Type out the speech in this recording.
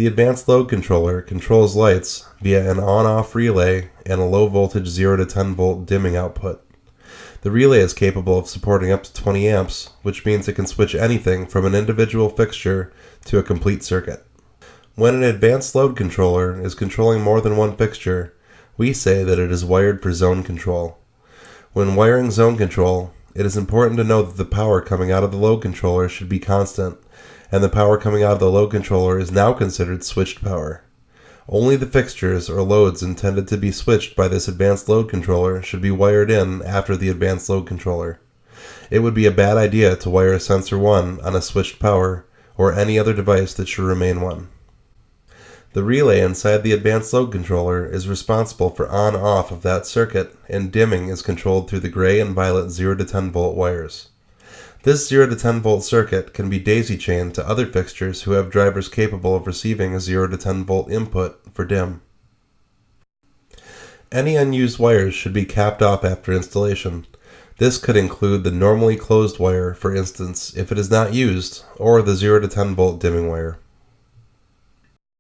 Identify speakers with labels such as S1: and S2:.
S1: The advanced load controller controls lights via an on-off relay and a low voltage 0 to 10 volt dimming output. The relay is capable of supporting up to 20 amps, which means it can switch anything from an individual fixture to a complete circuit. When an advanced load controller is controlling more than one fixture, we say that it is wired for zone control. When wiring zone control, it is important to know that the power coming out of the load controller should be constant, and the power coming out of the load controller is now considered switched power. Only the fixtures or loads intended to be switched by this advanced load controller should be wired in after the advanced load controller. It would be a bad idea to wire sensor 1 on a switched power or any other device that should remain 1. The relay inside the advanced load controller is responsible for on-off of that circuit, and dimming is controlled through the gray and violet 0 to 10 volt wires. This 0 to 10 volt circuit can be daisy-chained to other fixtures who have drivers capable of receiving a 0 to 10 volt input for dim. Any unused wires should be capped off after installation. This could include the normally closed wire, for instance, if it is not used, or the 0 to 10 volt dimming wire.